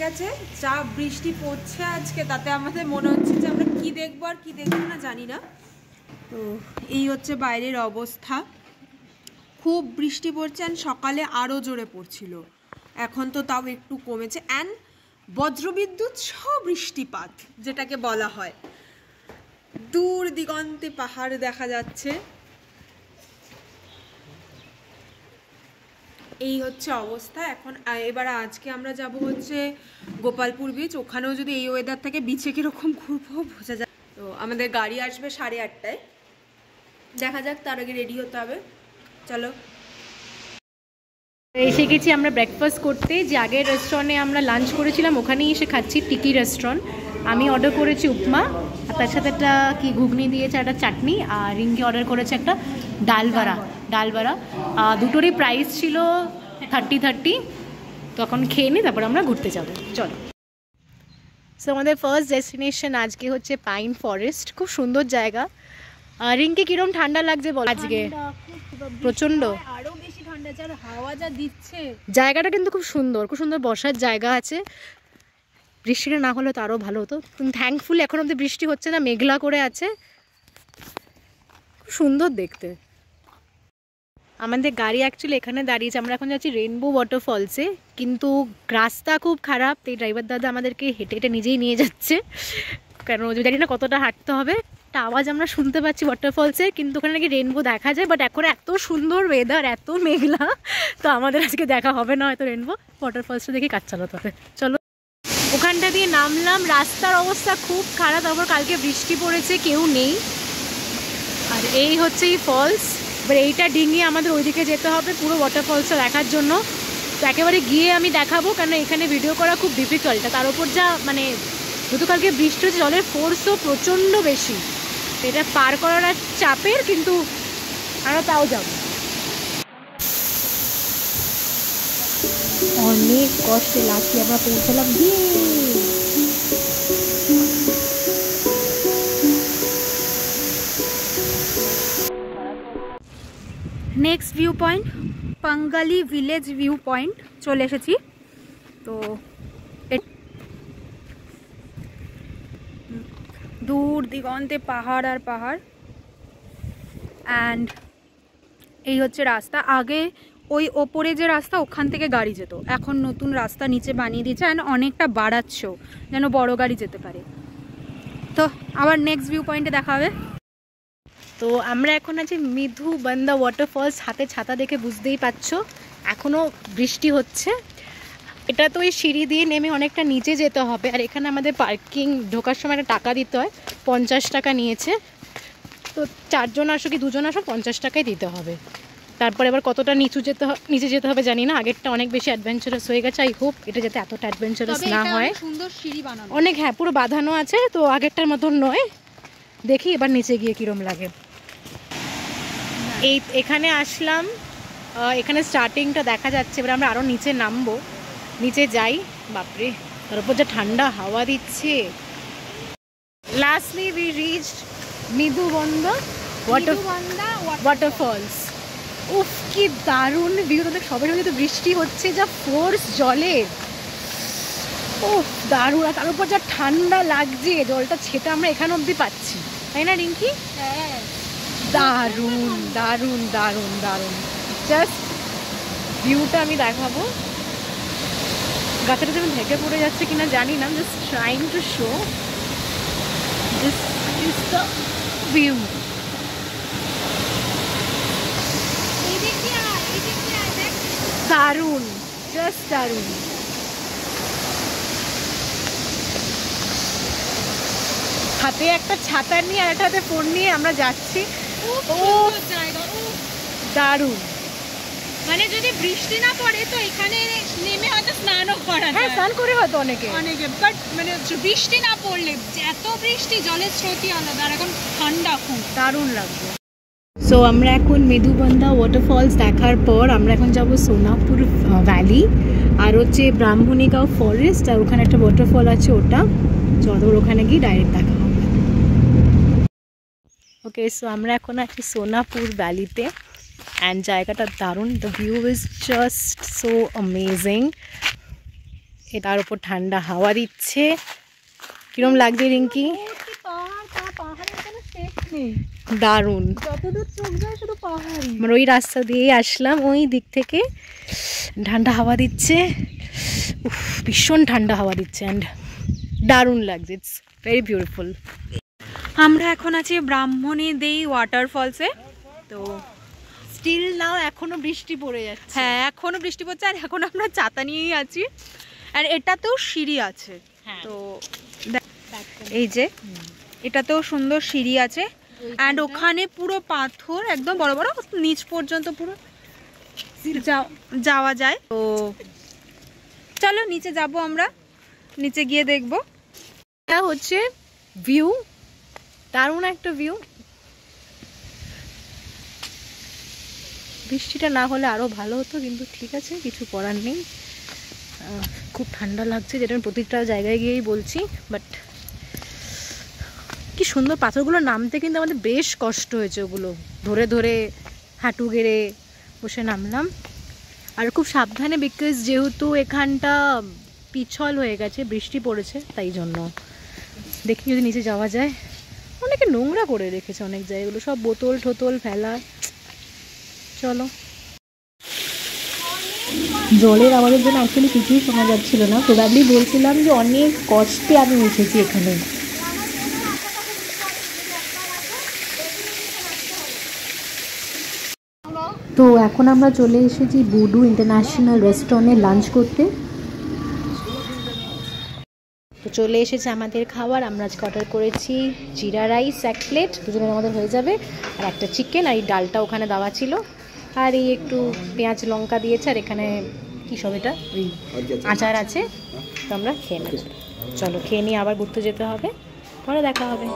গেছে, যা বৃষ্টি পড়ছে আজকে তাতে আমাদের মনে হচ্ছে যে আমরা কি দেখবো আর কি দেখবো না জানি না। তো এই হচ্ছে বাইরের অবস্থা, খুব বৃষ্টি পড়ছে অ্যান্ড সকালে আরও জোরে পড়ছিল, এখন তো তাও একটু কমেছে। অ্যান্ড বজ্রবিদ্যুৎ সহ বৃষ্টিপাত যেটাকে বলা হয়, দূর দিগন্তে পাহাড় দেখা যাচ্ছে। এই হচ্ছে অবস্থা এখন। এবার আজকে আমরা যাব হচ্ছে গোপালপুর বিচ, ওখানেও যদি এই ওয়েদার থেকে বিচে কীরকম ঘুরবো বোঝা যায়। তো আমাদের গাড়ি আসবে 8:30টায়, দেখা যাক, তার আগে রেডি হতে হবে। চলো, এসে গেছি আমরা ব্রেকফাস্ট করতে। যে আগের রেস্টুরেন্টে আমরা লাঞ্চ করেছিলাম ওখানেই এসে খাচ্ছি, টিকি রেস্টুরেন্ট। আমি অর্ডার করেছি উপমা, আর তার সাথে একটা কি ঘুগনি দিয়েছে, একটা চাটনি, আর রিঙ্কি অর্ডার করেছে একটা ডালবাড়া। দুটোরই প্রাইস ছিল 30। তখন খেয়ে নিই, তারপর আমরা ঘুরতে যাব। চলো। সো আমাদের ফার্স্ট ডেস্টিনেশন আজকে হচ্ছে পাইন ফরেস্ট, খুব সুন্দর জায়গা। রিঙ্কি কিরম ঠান্ডা লাগছে বল আজকে? প্রচন্ড, আরো বেশি ঠান্ডা, যার হাওয়া যা দিচ্ছে। জায়গাটা কিন্তু খুব সুন্দর বসার জায়গা আছে। বৃষ্টিটা না হলে তো আরও ভালো হতো, কিন্তু থ্যাঙ্কফুলি এখন অব্দি বৃষ্টি হচ্ছে না, মেঘলা করে আছে, খুব সুন্দর দেখতে। আমাদের গাড়ি অ্যাকচুয়ালি এখানে দাঁড়িয়েছে, আমরা এখন যাচ্ছি রেইনবো ওয়াটারফলসে, কিন্তু রাস্তা খুব খারাপ, এই ড্রাইভার দাদা আমাদেরকে হেঁটে হেঁটে নিজেই নিয়ে যাচ্ছে, কেন জানি না কতটা হাঁটতে হবে। একটা আওয়াজ আমরা শুনতে পাচ্ছি ওয়াটারফলসে, কিন্তু ওখানে নাকি রেইনবো দেখা যায়, বাট এখন এত সুন্দর ওয়েদার, এত মেঘলা, তো আমাদের আজকে দেখা হবে না হয়তো রেইনবো। ওয়াটারফলসটা দেখে কাজ চালাতে হবে। চলো, ওখানটা দিয়ে নামলাম, রাস্তার অবস্থা খুব খারাপ, তারপর কালকে বৃষ্টি পড়েছে, কেউ নেই। আর এই হচ্ছে এই ফলস, এবার এইটা ডিঙিয়ে আমাদের ওইদিকে যেতে হবে পুরো ওয়াটারফলসটা দেখার জন্য। তো একেবারে গিয়ে আমি দেখাবো, কারণ এখানে ভিডিও করা খুব ডিফিকাল্ট। তার উপর যা মানে যেহেতু কালকে বৃষ্টি হচ্ছে, জলের ফোর্সও প্রচণ্ড বেশি, এটা পার করার চাপের, কিন্তু আমরা তাও যাবো। অনেক কষ্টে লাস্টে আমরা পৌঁছালাম। Next view point Pangali village view point চলে এসেছি। তো দূর দিগন্তে পাহাড় আর পাহাড়, অ্যান্ড এই হচ্ছে রাস্তা। আগে ওই ওপরে যে রাস্তা ওখান থেকে গাড়ি যেত, এখন নতুন রাস্তা নিচে বানিয়ে দিয়েছে, অ্যান্ড অনেকটা বাড়াচ্ছেও যেন বড় গাড়ি যেতে পারে। তো আবার নেক্সট ভিউ পয়েন্টে দেখা হবে। তো আমরা এখন আছি মধুবান্ধা ওয়াটারফলস, হাতে ছাতা দেখে বুঝতেই পারছো এখনও বৃষ্টি হচ্ছে। এটা তো ওই সিঁড়ি দিয়ে নেমে অনেকটা নিচে যেতে হবে, আর এখানে আমাদের পার্কিং ঢোকার সময় একটা টাকা দিতে হয়, 50 টাকা নিয়েছে। তো 4 জন আসো কি 2 জন আসো 50 টাকাই দিতে হবে। তারপরে এবার কতটা নিচে যেতে হবে জানি না, আগেরটা অনেক বেশি অ্যাডভেঞ্চারাস হয়ে গেছে, আই হোপ এটা যাতে এতটা অ্যাডভেঞ্চারাস না হয়। সুন্দর সিঁড়ি বানানো, অনেক, হ্যাঁ পুরো বাঁধানো আছে, তো আগেরটার মতন নয়। দেখি এবার নিচে গিয়ে কিরম লাগে। এখানে আসলাম, এখানে স্টার্টিংটা দেখা যাচ্ছে, এবার আমরা আরও নিচে নামবো, নিচে যাই। বাপরে, তার উপর যা ঠান্ডা হাওয়া দিচ্ছে। Lastly we reached Madhubandha waterfalls. উফ কি দারুণ ভিউ, তাদের সবাই সবাই তো বৃষ্টি হচ্ছে, যা ফোর্স জলের, উফ দারুণ। আর তার উপর যা ঠান্ডা লাগছে, জলটা ছেটা আমরা এখানে অবধি পাচ্ছি, তাই না রিঙ্কি? হ্যাঁ, দারুণ দারুণ দারুণ দারুণ। জাস্ট ভিউটা আমি দেখাবো, গাছটা যেমন ঢেকে পড়ে যাচ্ছে কিনা জানি না, just trying to show this is the view. দারুণ, জাস্ট দারুণ। হাতে একটা ছাতা নিয়ে আর একটা হাতে ফোন নিয়ে আমরা যাচ্ছি। ও দারুণ, মানে যদি বৃষ্টি না পড়ে তো এখানে নেমে হয়তো স্নানও করা যায়। হ্যাঁ স্নান করে হয়তো অনেকে, বাট মানে বৃষ্টি না পড়লে, এত বৃষ্টি, জলের স্রোতই আলাদা, আর এখন ঠান্ডা খুব দারুণ লাগবে। সো আমরা এখন মধুবান্ধা ওয়াটারফলস দেখার পর আমরা এখন যাব সোনাপুর ভ্যালি, আর হচ্ছে ব্রাহ্মণীগাঁও ফরেস্ট, আর ওখানে একটা ওয়াটারফল আছে, ওটা চলো ওখানে গিয়ে ডাইরেক্ট দেখা হবে। ওকে, সো আমরা এখন আছি সোনাপুর ভ্যালিতে, অ্যান্ড জায়গাটা দারুণ, the view is just so amazing. তার উপর ঠান্ডা হাওয়া দিচ্ছে। কিরম লাগছে রিঙ্কি? দারুণ, যতদূর চোখ যায় শুধু পাহাড়ই। আমরা ওই রাস্তা দিয়েই আসলাম, ওই দিক থেকে ঠান্ডা হাওয়া দিচ্ছে। উফ, ভীষণ ঠান্ডা হাওয়া দিচ্ছে অ্যান্ড দারুণ লাগছে, ইটস ভেরি বিউটিফুল। আমরা এখন আছি ব্রাহ্মণীদেই ওয়াটারফলসে। তো স্টিল নাও এখনো বৃষ্টি পড়ে যাচ্ছে। হ্যাঁ, এখনো বৃষ্টি পড়ছে আর এখন আমরা ছাতা নিয়েই আছি। আর এটাতেও সিঁড়ি আছে। তো এই যে এটাতেও সুন্দর সিঁড়ি আছে অ্যান্ড ওখানে পুরো পাথর একদম বড় বড়, নিচ পর্যন্ত পুরো যাওয়া যায়। তো চলো নিচে যাব, আমরা নিচে গিয়ে দেখবো। এটা হচ্ছে ভিউ, দারুণ একটা ভিউ। বৃষ্টিটা না হলে আরও ভালো হতো, কিন্তু ঠিক আছে, কিছু করার নেই। খুব ঠান্ডা লাগছে, যেটা আমি প্রতিটা জায়গায় গিয়েই বলছি। বাট কি সুন্দর পাথরগুলো, নামতে কিন্তু আমাদের বেশ কষ্ট হয়েছে, ওগুলো ধরে ধরে হাঁটু গেড়ে বসে নামলাম। আর খুব সাবধানে, বিকজ যেহেতু এখানটা পিছল হয়ে গেছে, বৃষ্টি পড়েছে, তাই জন্য দেখি যদি নিচে যাওয়া যায়। অনেকে নোংরা করে রেখেছে অনেক জায়গাগুলো, সব বোতল ঠোতল ফেলা। চলো। জলের আওয়াজের জন্য অ্যাকচুয়ালি কিছুই শোনা যাচ্ছিল না, প্রবাবলি বলছিলাম যে অনেক কষ্টে আমি এসেছি এখানে। তো এখন আমরা চলে এসেছি বুডু ইন্টারন্যাশনাল রেস্টুরেন্টে লাঞ্চ করতে। তো চলে এসেছে আমাদের খাবার। আমরা আজকে অর্ডার করেছি জিরা রাইস 1 প্লেট, দুজনের আমাদের হয়ে যাবে, আর একটা চিকেন, আর এই ডালটা ওখানে দেওয়া ছিল, আর এই একটু পেঁয়াজ লঙ্কা দিয়েছে, আর এখানে কী সব এটা ওই আচার আছে। তো আমরা খেয়ে নেব। চলো খেয়ে নিয়ে আবার ঘুরতে যেতে হবে, পরে দেখা হবে।